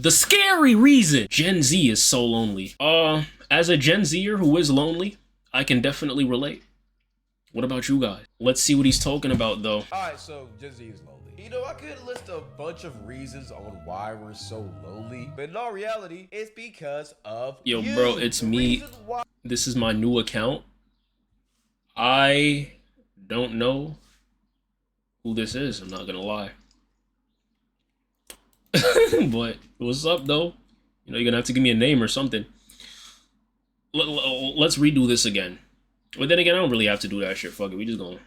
The scary reason Gen Z is so lonely. As a Gen Zer who is lonely, I can definitely relate. What about you guys? Let's see what he's talking about though. Alright, so Gen Z is lonely. You know, I could list a bunch of reasons on why we're so lonely, but in all reality, it's because of Yo, you. bro, it's me. This is my new account. I don't know who this is, I'm not gonna lie. But what's up though? You know, you're gonna have to give me a name or something. Let's redo this again. But then again, I don't really have to do that shit. Fuck it, we just going.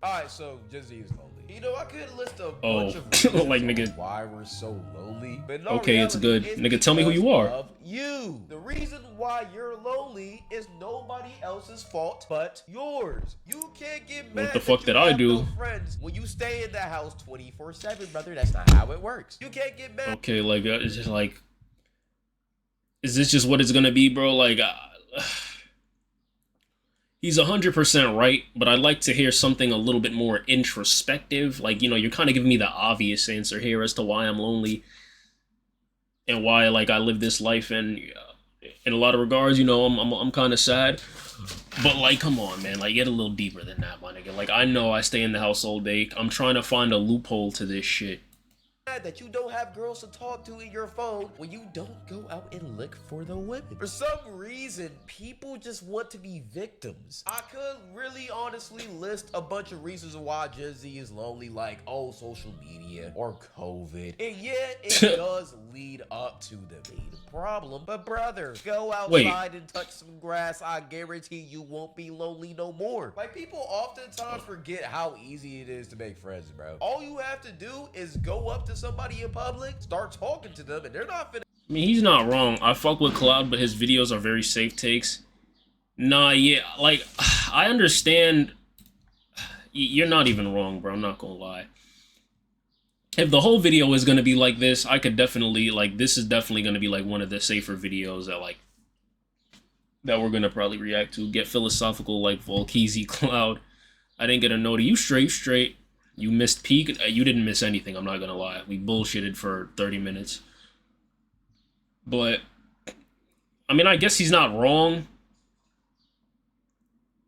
Alright, so Gen Z is lonely. You know, I could list a Oh, bunch of reasons like, on nigga. why we're so lonely, but in all Okay, it's reality, good. Nigga, tell me who you are. of you. The reason why you're lonely is nobody else's fault but yours. You can't get mad What the fuck that did you I have do? no friends when you stay in the house 24/7, brother. That's not how it works. You can't get mad. Okay, like, it's just like, is this just what it's gonna be, bro? Like, he's 100% right, but I'd like to hear something a little bit more introspective. Like, you know, you're kind of giving me the obvious answer here as to why I'm lonely and why, like, I live this life, and in a lot of regards, you know, I'm kind of sad. But, like, come on, man. Like, get a little deeper than that, my nigga. Like, I know I stay in the house all day. I'm trying to find a loophole to this shit. That you don't have girls to talk to in your phone when you don't go out and look for the women. For some reason, people just want to be victims. I could really honestly list a bunch of reasons why Gen Z is lonely, like, oh, social media or COVID. And yet, it does lead up to the main problem. But brother, go outside and touch some grass. I guarantee you won't be lonely no more. Like, people oftentimes forget how easy it is to make friends, bro. All you have to do is go up to somebody in public, start talking to them, and they're not finna. I mean, he's not wrong. I fuck with Cloud, but his videos are very safe takes. Nah, yeah, like, I understand. You're not even wrong, bro. I'm not gonna lie. If the whole video is gonna be like this, I could definitely, like, this is definitely gonna be, like, one of the safer videos that, like, that we're gonna probably react to. Get philosophical like Volkeezy Cloud. I didn't get a no to you straight. You missed peak. You didn't miss anything, I'm not gonna lie. We bullshitted for 30 minutes. But, I mean, I guess he's not wrong.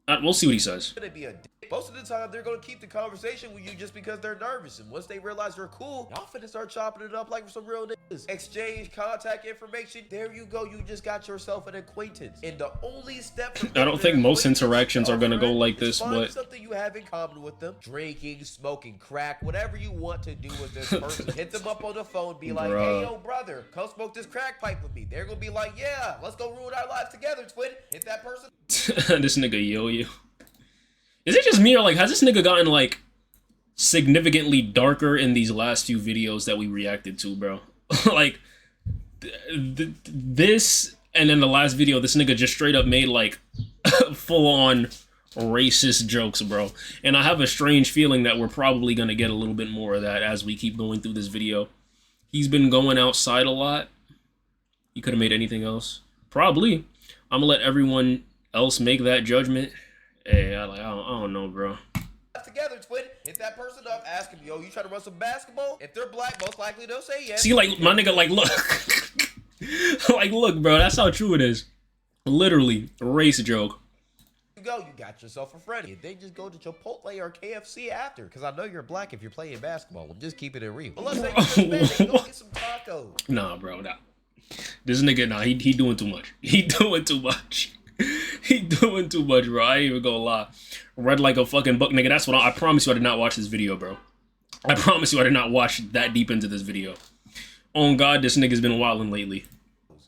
We'll see what he says. Gonna be a dick. Most of the time, they're gonna keep the conversation with you just because they're nervous. And once they realize you're cool, y'all finna start chopping it up like some real niggas. Exchange contact information. There you go. You just got yourself an acquaintance. And the only step from I don't think most interactions are gonna go like this, but something you have in common with them. Drinking, smoking crack, whatever you want to do with this person. Hit them up on the phone. Be like, hey, yo, brother, come smoke this crack pipe with me. They're gonna be like, yeah, let's go ruin our lives together, twin. Hit that person. This nigga yo. Is it just me, or like has this nigga gotten like significantly darker in these last few videos that we reacted to, bro? Like this, and then the last video, this nigga just straight up made like full on racist jokes, bro. And I have a strange feeling that we're probably gonna get a little bit more of that as we keep going through this video. He's been going outside a lot. He could have made anything else. Probably. I'm gonna let everyone else make that judgment. Hey, I don't know, bro. Together, twin. Hit that person up, ask him, yo, you trying to run some basketball? If they're black, most likely they'll say yes. See, like, my nigga, like, look. Like, look, bro, that's how true it is. Literally, a race joke. You go, you got yourself a friend. And then just go to Chipotle or KFC after. Because I know you're black if you're playing basketball. I'm just keeping it real. But let's say you're Hispanic, go get some tacos. Nah, bro, nah. This nigga, nah, he doing too much. He doing too much. He doing too much, bro. I ain't even gonna lie. Read like a fucking book, nigga. That's what I promise you. I did not watch this video, bro. I promise you, I did not watch that deep into this video. On God, this nigga's been wilding lately.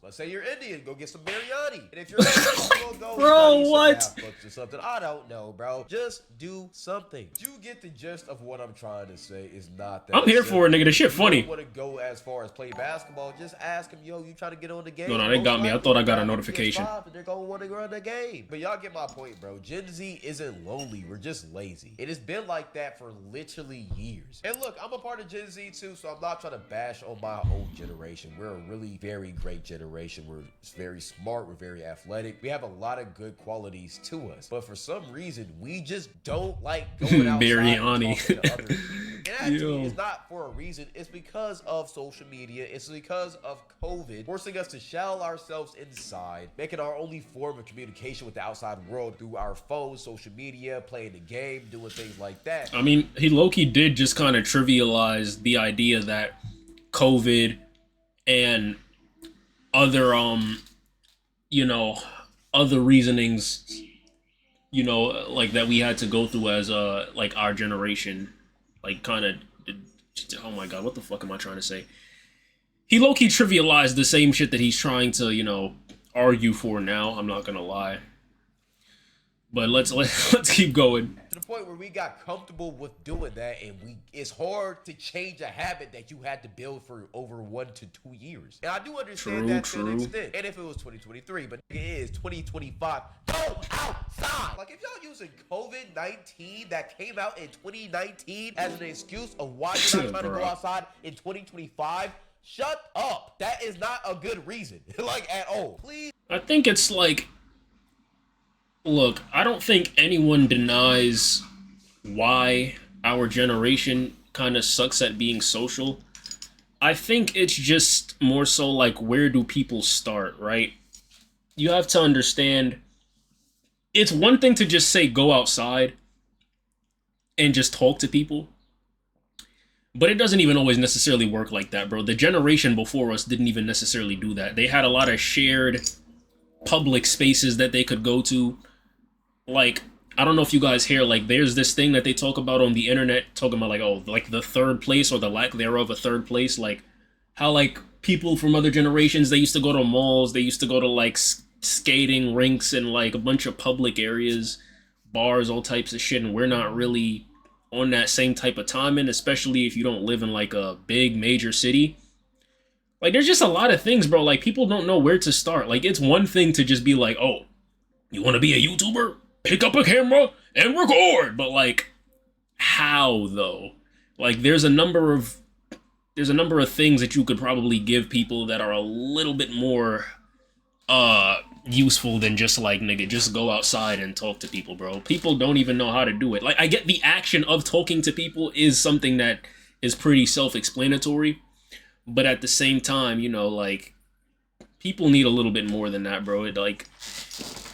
Let's say you're Indian, go get some biryani. And if you're Mexican, go bro, study what? some math books or something. I don't know, bro. Just do something. You get the gist of what I'm trying to say. Is not that I'm here simple. for it, nigga. This shit You funny. don't want to go as far as play basketball. Just ask him, yo, you trying to get on the game? No, they got me. I thought I got a notification. They're gonna want to run the game. But y'all get my point, bro. Gen Z isn't lonely. We're just lazy. It has been like that for literally years. And look, I'm a part of Gen Z too, so I'm not trying to bash on my old generation. We're a really very great generation. We're very smart, we're very athletic, we have a lot of good qualities to us, but for some reason we just don't like going outside Biryani. and talking to other people. And actually, Yo. it's not for a reason. It's because of social media. It's because of COVID forcing us to shell ourselves inside, making our only form of communication with the outside world through our phones, social media, playing the game, doing things like that. I mean, he low-key did just kind of trivialize the idea that COVID and other, you know, other reasonings, you know, like that we had to go through as, like our generation, like kind of, oh my God, what the fuck am I trying to say? He low-key trivialized the same shit that he's trying to, you know, argue for now. I'm not gonna lie. But let's keep going. To the point where we got comfortable with doing that, and it's hard to change a habit that you had to build for over 1 to 2 years. And I do understand that to an extent. And if it was 2023, but it is 2025, go outside. Like if y'all using COVID-19 that came out in 2019 as an excuse of why you're not trying to go outside in 2025, shut up. That is not a good reason, like at all. Please. I think it's like, look, I don't think anyone denies why our generation kind of sucks at being social. I think it's just more so like, where do people start, right? You have to understand, it's one thing to just say go outside and just talk to people, but it doesn't even always necessarily work like that, bro. The generation before us didn't even necessarily do that. They had a lot of shared public spaces that they could go to. Like, I don't know if you guys hear, like, there's this thing that they talk about on the internet, talking about, like, oh, like, the third place or the lack thereof a third place. Like, how, like, people from other generations, they used to go to malls, they used to go to, like, skating rinks and, like, a bunch of public areas, bars, all types of shit, and we're not really on that same type of timing, especially if you don't live in, like, a big, major city. Like, there's just a lot of things, bro. Like, people don't know where to start. Like, it's one thing to just be like, oh, you want to be a YouTuber? Pick up a camera and record. But like, how though? Like, there's a number of things that you could probably give people that are a little bit more useful than just like, nigga, just go outside and talk to people, bro. People don't even know how to do it. Like, I get the action of talking to people is something that is pretty self-explanatory, but at the same time, you know, like, people need a little bit more than that, bro. It, like,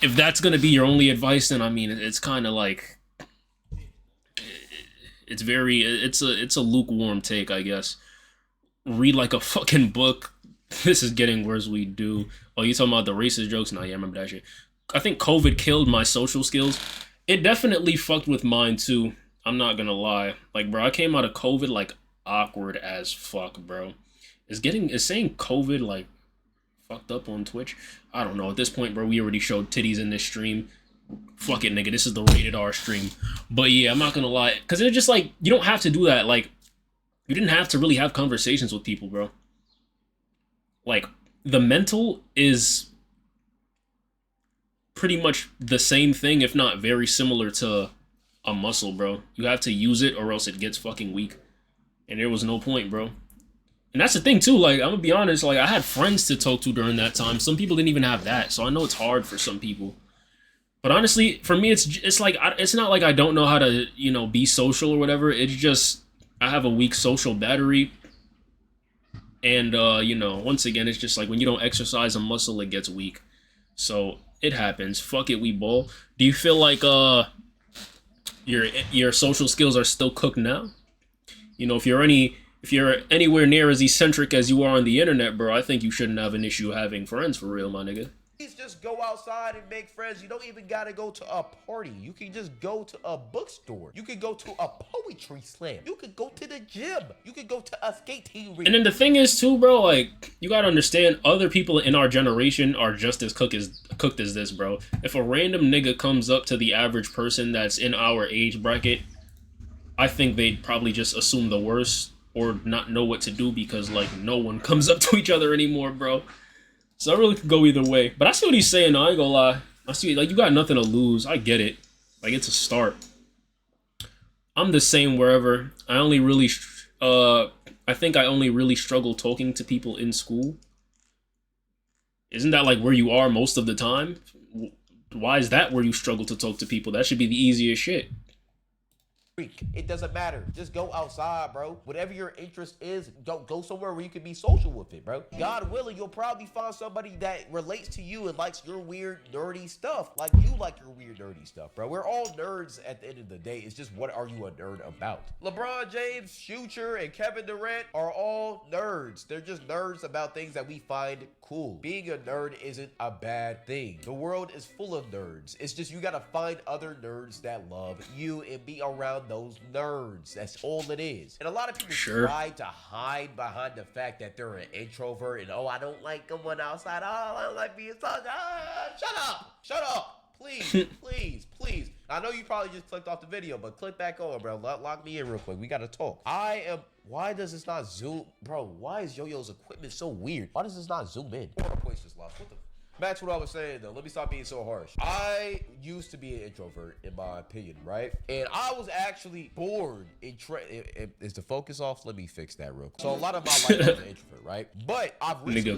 if that's gonna be your only advice, then I mean, it's kind of like, it's a lukewarm take, I guess. Read like a fucking book. This is getting worse. We do. Oh, you talking about the racist jokes? Nah, yeah, I remember that shit. I think COVID killed my social skills. It definitely fucked with mine too. I'm not gonna lie. Like, bro, I came out of COVID like awkward as fuck, bro. Is saying COVID like fucked up on Twitch? I don't know. At this point, bro, we already showed titties in this stream. Fuck it, nigga. This is the rated R stream. But yeah, I'm not gonna lie. Because it's just like, you don't have to do that. Like, you didn't have to really have conversations with people, bro. Like, the mental is pretty much the same thing, if not very similar to a muscle, bro. You have to use it or else it gets fucking weak. And there was no point, bro. And that's the thing, too. Like, I'm gonna be honest. Like, I had friends to talk to during that time. Some people didn't even have that. So I know it's hard for some people. But honestly, for me, it's like, it's not like I don't know how to, you know, be social or whatever. It's just, I have a weak social battery. And, you know, once again, it's just like when you don't exercise a muscle, it gets weak. So it happens. Fuck it, we ball. Do you feel like your social skills are still cooked now? You know, if you're anywhere near as eccentric as you are on the internet, bro, I think you shouldn't have an issue having friends for real, my nigga. Please just go outside and make friends. You don't even gotta go to a party. You can just go to a bookstore. You can go to a poetry slam. You could go to the gym. You could go to a skating rink. And then the thing is too, bro, like, you gotta understand, other people in our generation are just as cooked as this, bro. If a random nigga comes up to the average person that's in our age bracket, I think they'd probably just assume the worst or not know what to do because, like, no one comes up to each other anymore, bro. So I really could go either way. But I see what he's saying, though. I ain't gonna lie. I see, like, you got nothing to lose. I get it. Like, it's a start. I'm the same wherever. I only really, I think I only really struggle talking to people in school. Isn't that, like, where you are most of the time? Why is that where you struggle to talk to people? That should be the easiest shit. freak. It doesn't matter. Just go outside, bro. Whatever your interest is, go somewhere where you can be social with it, bro. God willing, you'll probably find somebody that relates to you and likes your weird, nerdy stuff. Like you like your weird, nerdy stuff, bro. We're all nerds at the end of the day. It's just, what are you a nerd about? LeBron James, Future, and Kevin Durant are all nerds. They're just nerds about things that we find cool. Being a nerd isn't a bad thing. The world is full of nerds. It's just you gotta find other nerds that love you and be around those nerds. That's all it is. And a lot of people try to hide behind the fact that they're an introvert and, oh, I don't like going outside. Oh, I don't like being social. Shut up. Shut up. Please, please, please. I know you probably just clicked off the video, but click back on, bro. Lock me in real quick. We gotta talk. Why does this not zoom? Bro, why is Yo-Yo's equipment so weird? Why does this not zoom in? 4 points just lost. What the? Match what I was saying though. Let me stop being so harsh. I used to be an introvert, in my opinion, right? And I was actually bored. Is the focus off? Let me fix that real quick. So a lot of my life I was an introvert, right? But I've recently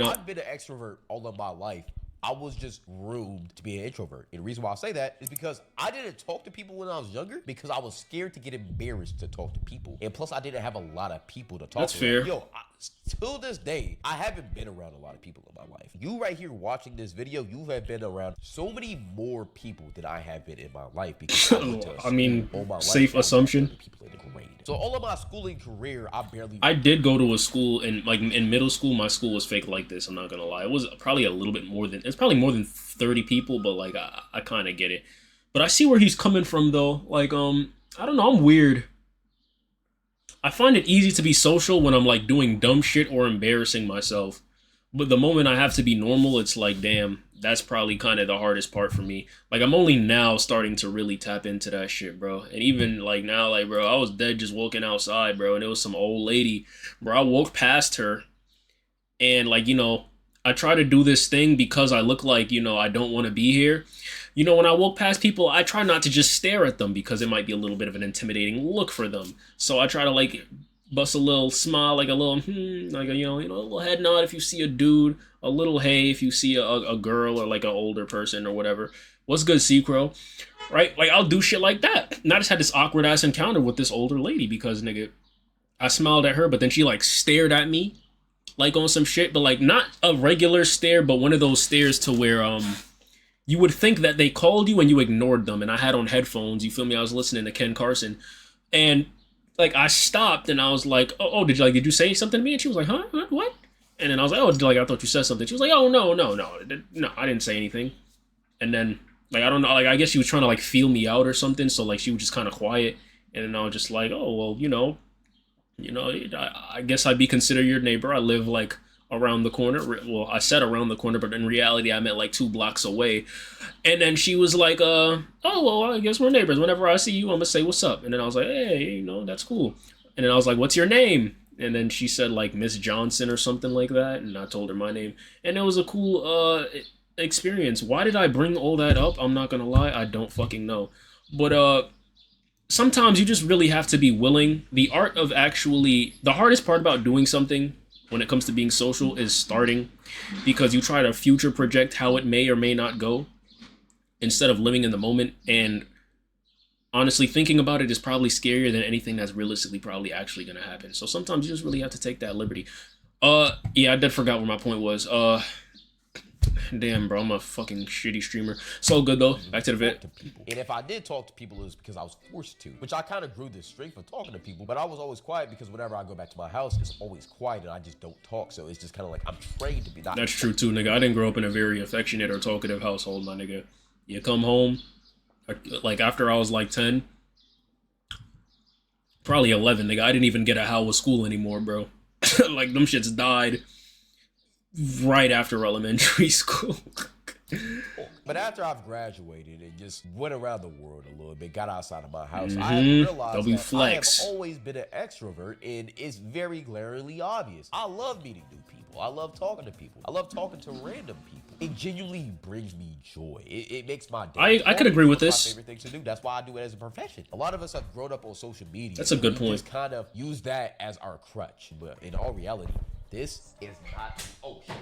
I've been an extrovert all of my life. I was just groomed to be an introvert. And the reason why I say that is because I didn't talk to people when I was younger because I was scared to get embarrassed to talk to people. And plus, I didn't have a lot of people to talk to. That's fair. Yo, till this day, I haven't been around a lot of people in my life. You right here watching this video, you have been around so many more people than I have been in my life. Because I mean, safe assumption. People in the grade. So all of my schooling career, I did go to a school, and like in middle school, my school was fake like this. I'm not gonna lie. It was probably a little bit more than, it's probably more than 30 people, but like I kind of get it. But I see where he's coming from though. Like I don't know, I'm weird. I find it easy to be social when I'm like doing dumb shit or embarrassing myself. But the moment I have to be normal, it's like, damn, that's probably kind of the hardest part for me. Like, I'm only now starting to really tap into that shit, bro. And even like now, like, bro, I was dead just walking outside, bro. And it was some old lady, bro. I walked past her and like, you know, I try to do this thing because I look like, you know, I don't want to be here. You know, when I walk past people, I try not to just stare at them because it might be a little bit of an intimidating look for them. So I try to like bust a little smile, like a little, like a, you know, a little head nod if you see a dude, a little hey if you see a girl or like an older person or whatever. What's good, Seacrow? Right? Like, I'll do shit like that. And I just had this awkward ass encounter with this older lady because, nigga, I smiled at her, but then she like stared at me like on some shit, but like not a regular stare, but one of those stares to where you would think that they called you and you ignored them. And I had on headphones, you feel me? I was listening to Ken Carson, and like I stopped and I was like, oh, did you say something to me? And she was like, huh? What? And then I was like, oh, like I thought you said something. She was like, oh, no, I didn't say anything. And then like I don't know, like I guess she was trying to like feel me out or something. So like she was just kind of quiet, and then I was just like, oh well, you know, I guess I'd be considered your neighbor. I live like around the corner. Well, I said around the corner, but in reality, I meant like 2 blocks away. And then she was like, oh, well, I guess we're neighbors. Whenever I see you, I'm gonna say what's up. And then I was like, hey, you know, that's cool. And then I was like, what's your name? And then she said like Miss Johnson or something like that. And I told her my name. And it was a cool experience. Why did I bring all that up? I'm not gonna lie, I don't fucking know. But sometimes you just really have to be willing. The hardest part about doing something when it comes to being social is starting, because you try to future project how it may or may not go instead of living in the moment. And honestly, thinking about it is probably scarier than anything that's realistically probably actually going to happen. So sometimes you just really have to take that liberty. Yeah, I did forgot where my point was. Damn, bro, I'm a fucking shitty streamer. So good though. Back to the vid. And if I did talk to people, it was because I was forced to, which I kind of grew this strength of talking to people. But I was always quiet because whenever I go back to my house, it's always quiet and I just don't talk. So it's just kind of like I'm trained to be not. That's true too, nigga. I didn't grow up in a very affectionate or talkative household, my nigga. You come home, like after I was like 10, probably 11, nigga. I didn't even get a how was school anymore, bro. Like them shits died right after elementary school. But after I've graduated and just went around the world a little bit, got outside of my house, I realized that I have always been an extrovert, and it's very glaringly obvious. I love meeting new people. I love talking to people. I love talking to random people. It genuinely brings me joy. It makes my day. I could agree with this. My favorite thing to do. That's why I do it as a profession. A lot of us have grown up on social media. That's a good point. Just kind of use that as our crutch. But in all reality, this is not. Oh shit.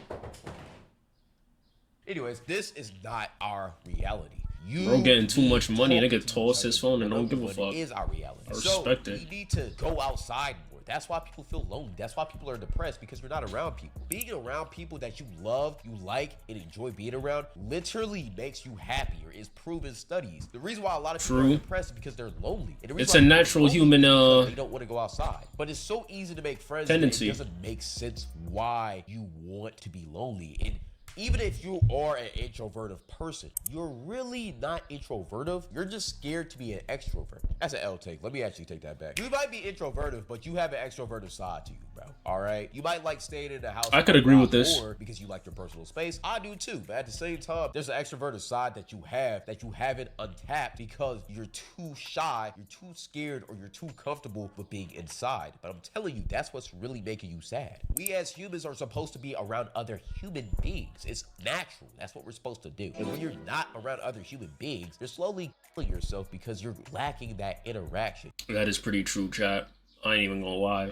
Anyways, this is not our reality. Bro getting too much money. talking Nigga to toss each his other. phone and don't give a But fuck. it is our reality. I respect so it. we need to go outside more. That's why people feel lonely. That's why people are depressed, because you're not around people. Being around people that you love, you like, and enjoy being around literally makes you happier. It's proven studies. The reason why a lot of people are depressed is because they're lonely. And the reason It's a natural human they don't want to go outside. But it's so easy to make friends. tendency. It doesn't make sense why you want to be lonely. And even if you are an introverted person, you're really not introverted. You're just scared to be an extrovert. That's an L take. Let me actually take that back. You might be introverted, but you have an extroverted side to you, bro. All right? You might like staying in the house. I could agree with this. More because you like your personal space. I do too. But at the same time, there's an extroverted side that you have that you haven't untapped because you're too shy, you're too scared, or you're too comfortable with being inside. But I'm telling you, that's what's really making you sad. We as humans are supposed to be around other human beings. It's natural. That's what we're supposed to do. And when you're not around other human beings, you're slowly killing yourself because you're lacking that interaction. That is pretty true, chat. I ain't even gonna lie.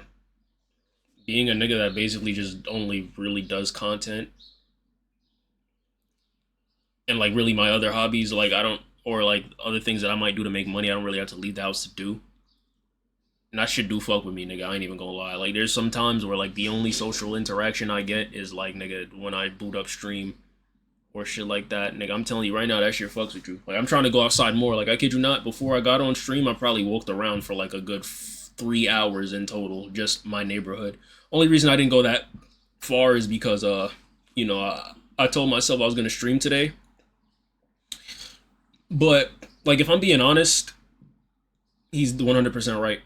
Being a nigga that basically just only really does content and like really my other hobbies, like I don't, or like other things that I might do to make money, I don't really have to leave the house to do. And that shit do fuck with me, nigga. I ain't even gonna lie. Like, there's some times where, like, the only social interaction I get is, like, nigga, when I boot up stream or shit like that. Nigga, I'm telling you right now, that shit fucks with you. Like, I'm trying to go outside more. Like, I kid you not, before I got on stream, I probably walked around for, like, a good 3 hours in total. Just my neighborhood. Only reason I didn't go that far is because, you know, I told myself I was gonna stream today. But, like, if I'm being honest, he's 100% right.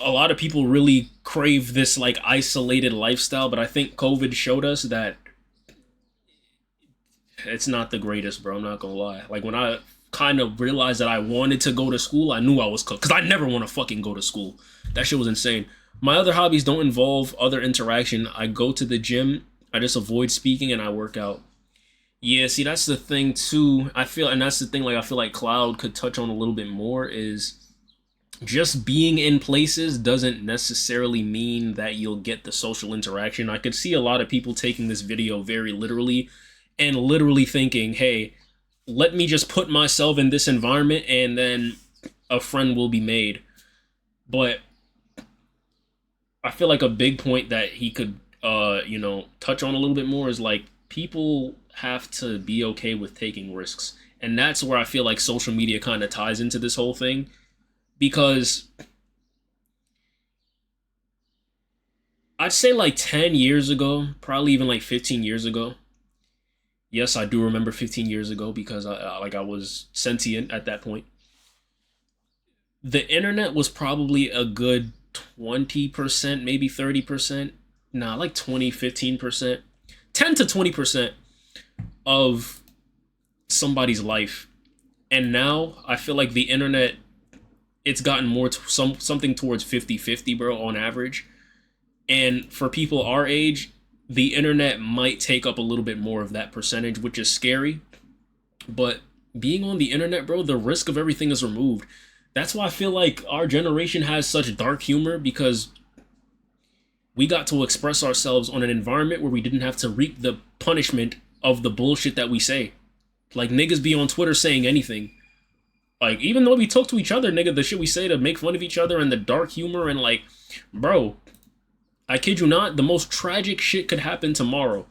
A lot of people really crave this like isolated lifestyle, but I think COVID showed us that it's not the greatest, bro. I'm not gonna lie. Like, when I kind of realized that I wanted to go to school, I knew I was cooked, because I never want to fucking go to school. That shit was insane. My other hobbies don't involve other interaction. I go to the gym, I just avoid speaking, and I work out. Yeah, see, that's the thing too. I feel, and that's the thing, like, I feel like Cloud could touch on a little bit more, is just being in places doesn't necessarily mean that you'll get the social interaction. I could see a lot of people taking this video very literally and literally thinking, hey, let me just put myself in this environment and then a friend will be made. But I feel like a big point that he could, you know, touch on a little bit more is, like, people have to be okay with taking risks. And that's where I feel like social media kind of ties into this whole thing. Because I'd say like 10 years ago, probably even like 15 years ago. Yes, I do remember 15 years ago because I was sentient at that point. The internet was probably a good 20%, maybe 30%. Nah, like 20, 15%. 10 to 20% of somebody's life. And now I feel like the internet, it's gotten more to something towards 50-50, bro, on average. And for people our age, the internet might take up a little bit more of that percentage, which is scary. But being on the internet, bro, the risk of everything is removed. That's why I feel like our generation has such dark humor, because we got to express ourselves on an environment where we didn't have to reap the punishment of the bullshit that we say. Like, niggas be on Twitter saying anything. Like, even though we talk to each other, nigga, the shit we say to make fun of each other and the dark humor and, like, bro, I kid you not, the most tragic shit could happen tomorrow.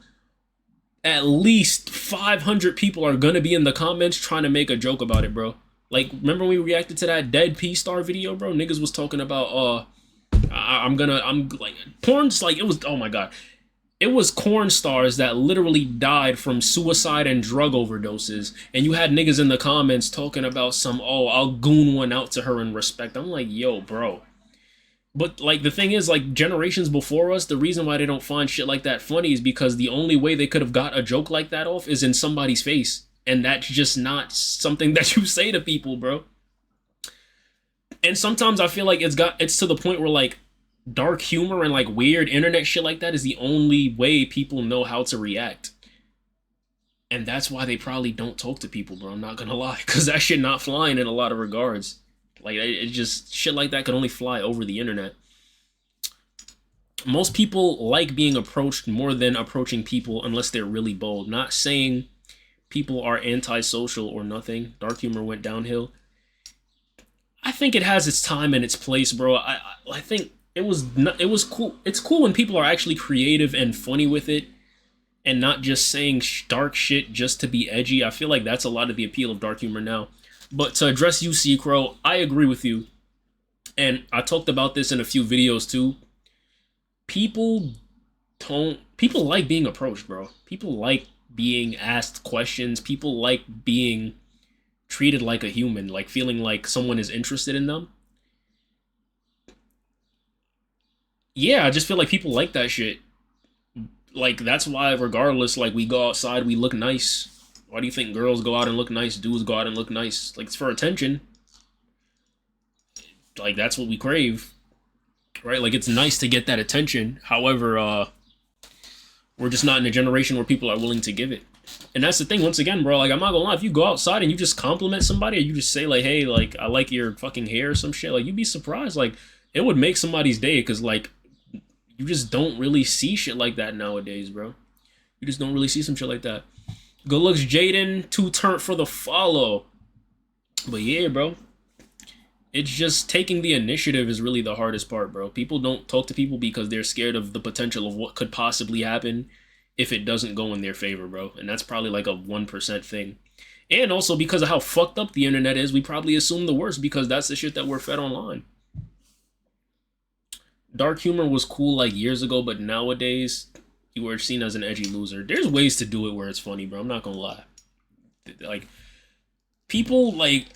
At least 500 people are gonna be in the comments trying to make a joke about it, bro. Like, remember when we reacted to that dead P-Star video, bro? Niggas was talking about, I'm like, porn's like, it was, oh my god. It was corn stars that literally died from suicide and drug overdoses. And you had niggas in the comments talking about some, oh, I'll goon one out to her in respect. I'm like, yo, bro. But, like, the thing is, like, generations before us, the reason why they don't find shit like that funny is because the only way they could have got a joke like that off is in somebody's face. And that's just not something that you say to people, bro. And sometimes I feel like it's to the point where, like, dark humor and, like, weird internet shit like that is the only way people know how to react. And that's why they probably don't talk to people, bro. I'm not gonna lie. Because that shit not flying in a lot of regards. Like, it just, shit like that can only fly over the internet. Most people like being approached more than approaching people unless they're really bold. Not saying people are antisocial or nothing. Dark humor went downhill. I think it has its time and its place, bro. I think it was cool. It's cool when people are actually creative and funny with it, and not just saying dark shit just to be edgy. I feel like that's a lot of the appeal of dark humor now. But to address you, C-Crow, I agree with you. And I talked about this in a few videos too. People like being approached, bro. People like being asked questions. People like being treated like a human, like feeling like someone is interested in them. Yeah, I just feel like people like that shit. Like, that's why, regardless, like, we go outside, we look nice. Why do you think girls go out and look nice? Dudes go out and look nice? Like, it's for attention. Like, that's what we crave. Right? Like, it's nice to get that attention. However, we're just not in a generation where people are willing to give it. And that's the thing, once again, bro, like, I'm not gonna lie, if you go outside and you just compliment somebody, or you just say, like, hey, like, I like your fucking hair or some shit, like, you'd be surprised. Like, it would make somebody's day, because, like, you just don't really see shit like that nowadays, bro. You just don't really see some shit like that. Good looks, Jaden. 2 turnt for the follow. But yeah, bro. It's just taking the initiative is really the hardest part, bro. People don't talk to people because they're scared of the potential of what could possibly happen if it doesn't go in their favor, bro. And that's probably like a 1% thing. And also because of how fucked up the internet is, we probably assume the worst because that's the shit that we're fed online. Dark humor was cool like years ago, but nowadays you were seen as an edgy loser. There's ways to do it where it's funny, bro. I'm not gonna lie. Like, people, like,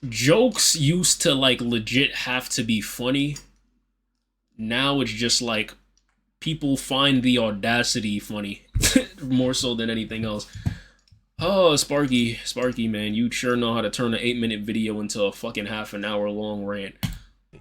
jokes used to, like, legit have to be funny. Now it's just like people find the audacity funny more so than anything else. Oh, Sparky, man, you sure know how to turn an 8-minute video into a fucking half an hour long rant.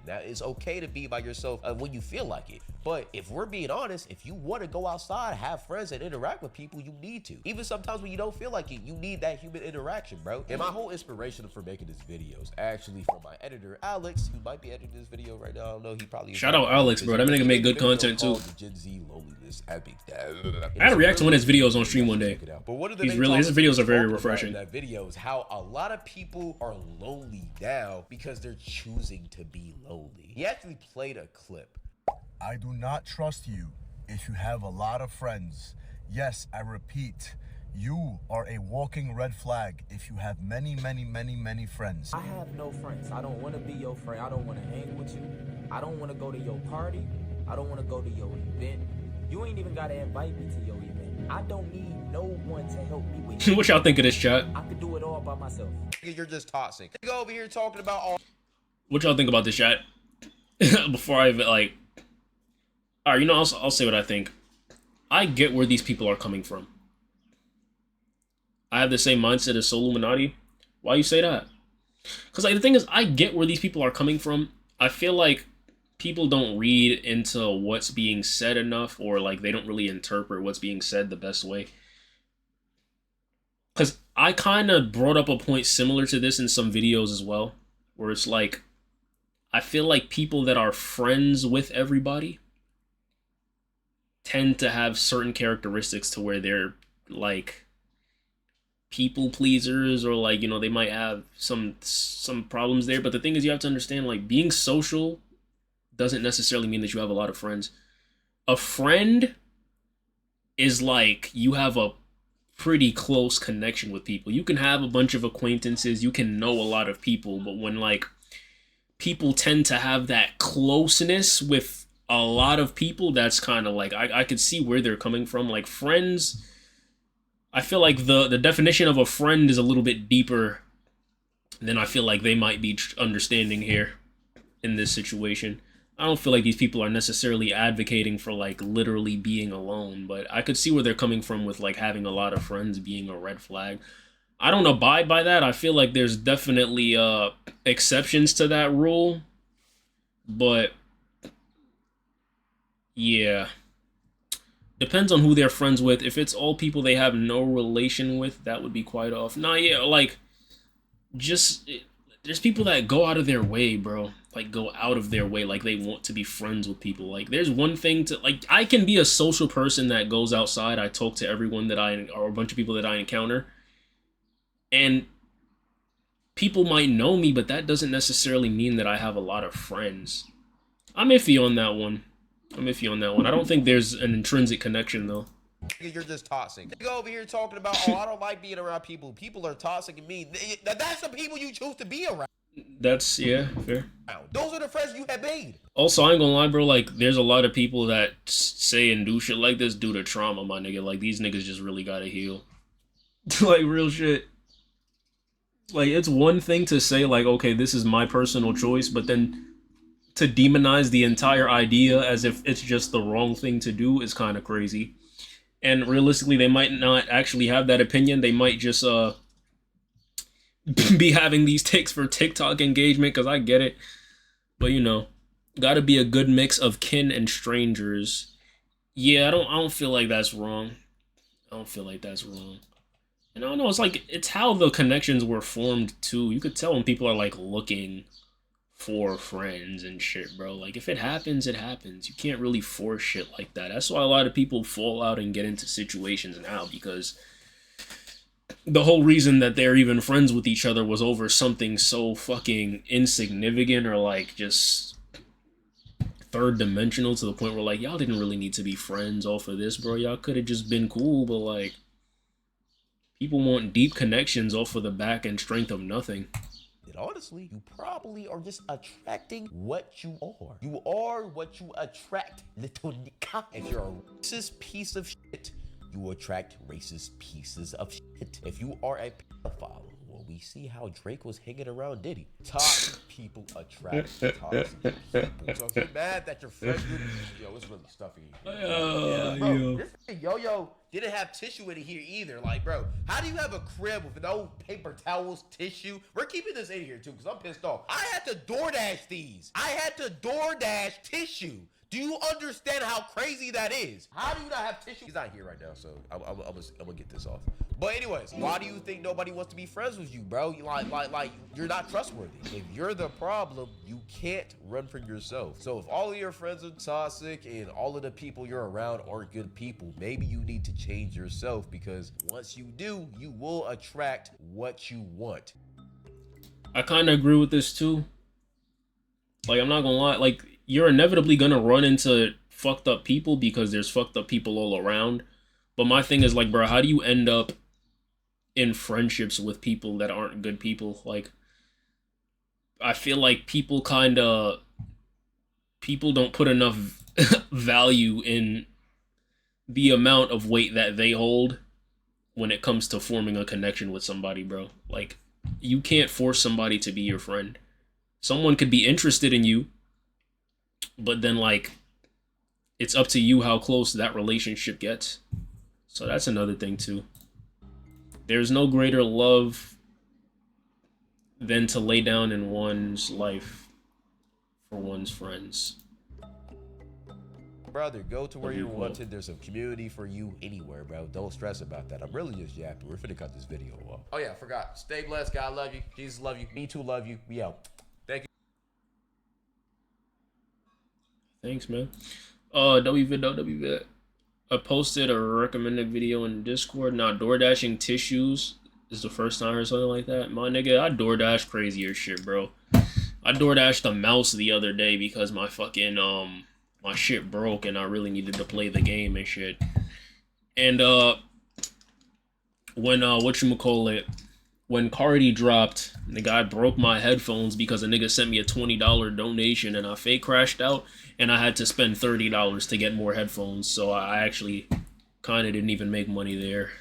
That it's okay to be by yourself when you feel like it. But if we're being honest, if you want to go outside, have friends, and interact with people, you need to. Even sometimes when you don't feel like it, you need that human interaction, bro. And my whole inspiration for making this video is actually from my editor, Alex, who might be editing this video right now. I don't know, he probably... Shout out Alex, bro. That nigga make good content, too. The Gen Z loneliness epic. I had to react to one of his videos on stream one day. But one of the his videos are very refreshing. That video is how a lot of people are lonely now because they're choosing to be lonely. He actually played a clip. I do not trust you if you have a lot of friends. Yes, I repeat, you are a walking red flag if you have many friends. I have no friends. I don't want to be your friend. I don't want to hang with you. I don't want to go to your party. I don't want to go to your event. You ain't even got to invite me to your event. I don't need no one to help me with What y'all think of this, chat? I could do it all by myself. You're just toxic. You go over here talking about all... What y'all think about this, chat? Before I, like... Alright, you know, I'll say what I think. I get where these people are coming from. I have the same mindset as Soluminati. Why you say that? Because, like, the thing is, I get where these people are coming from. I feel like people don't read into what's being said enough, or, like, they don't really interpret what's being said the best way. Because I kind of brought up a point similar to this in some videos as well, where it's like, I feel like people that are friends with everybody tend to have certain characteristics to where they're, like, people pleasers, or, like, you know, they might have some problems there. But the thing is, you have to understand, like, being social doesn't necessarily mean that you have a lot of friends. A friend is like you have a pretty close connection with people. You can have a bunch of acquaintances, you can know a lot of people, but when, like, people tend to have that closeness with a lot of people, that's kind of like, I could see where they're coming from. Like, friends, I feel like the definition of a friend is a little bit deeper than I feel like they might be understanding here in this situation. I don't feel like these people are necessarily advocating for, like, literally being alone, but I could see where they're coming from with, like, having a lot of friends being a red flag. I don't abide by that. I feel like there's definitely exceptions to that rule, but yeah, depends on who they're friends with. If it's all people they have no relation with, that would be quite off. Nah, yeah, like, just, there's people that go out of their way, bro. Like, go out of their way, like, they want to be friends with people. Like, there's one thing to, like, I can be a social person that goes outside, I talk to everyone that or a bunch of people that I encounter, And people might know me, but that doesn't necessarily mean that I have a lot of friends. I'm iffy on that one. I don't think there's an intrinsic connection, though. You're just toxic. You go over here talking about, oh, I don't like being around people. People are toxic and mean. That's the people you choose to be around. That's, yeah, fair. Those are the friends you have made. Also, I ain't gonna lie, bro, like, there's a lot of people that say and do shit like this due to trauma, my nigga. Like, these niggas just really gotta heal. Like, real shit. Like, it's one thing to say, like, okay, this is my personal choice, but then to demonize the entire idea as if it's just the wrong thing to do is kind of crazy. And realistically, they might not actually have that opinion. They might just be having these takes for TikTok engagement, because I get it. But, you know, gotta be a good mix of kin and strangers. Yeah, I don't feel like that's wrong. And I don't know, it's like, it's how the connections were formed, too. You could tell when people are, like, looking for friends and shit, bro. Like, if it happens, it happens. You can't really force shit like that. That's why a lot of people fall out and get into situations now, because the whole reason that they're even friends with each other was over something so fucking insignificant or, like, just third dimensional, to the point where, like, y'all didn't really need to be friends off of this, bro. Y'all could have just been cool, but, like, people want deep connections off of the back and strength of nothing. And honestly, you probably are just attracting what you are. You are what you attract, little nigga. If you're a racist piece of shit, you attract racist pieces of shit. If you are a pedophile, well, we see how Drake was hanging around Diddy. Toxic people attract toxic people. So if you're mad that your friends with yo, it's really stuffy. Bro, this Yo-Yo didn't have tissue in here either. Like, bro, how do you have a crib with no paper towels, tissue? We're keeping this in here too, because I'm pissed off. I had to DoorDash these. I had to DoorDash tissue. Do you understand how crazy that is? How do you not have tissue? He's not here right now, so I'm gonna get this off. But anyways, why do you think nobody wants to be friends with you, bro? You like you're not trustworthy. If you're the problem, you can't run for yourself. So if all of your friends are toxic and all of the people you're around aren't good people, maybe you need to change yourself, because once you do, you will attract what you want. I kind of agree with this too. Like, I'm not gonna lie, like, you're inevitably gonna run into fucked up people because there's fucked up people all around. But my thing is, like, bro, how do you end up in friendships with people that aren't good people? Like, I feel like people don't put enough value in the amount of weight that they hold when it comes to forming a connection with somebody, bro. Like, you can't force somebody to be your friend. Someone could be interested in you, but then, like, it's up to you how close that relationship gets. So that's another thing too. There's no greater love than to lay down in one's life for one's friends. Brother, go to where you're wanted. There's a community for you anywhere, bro. Don't stress about that. I'm really just yapping. We're finna cut this video off. Oh yeah, I forgot. Stay blessed. God love you. Jesus love you. Me too love you. We out. Thank you. Thanks, man. WVID. I posted a recommended video in Discord. Now, DoorDashing tissues is the first time I heard something like that. My nigga, I DoorDash crazier shit, bro. I DoorDashed a mouse the other day because my fucking, my shit broke and I really needed to play the game and shit. And, when Cardi dropped, the guy broke my headphones because a nigga sent me a $20 donation and I fake crashed out and I had to spend $30 to get more headphones. So I actually kind of didn't even make money there.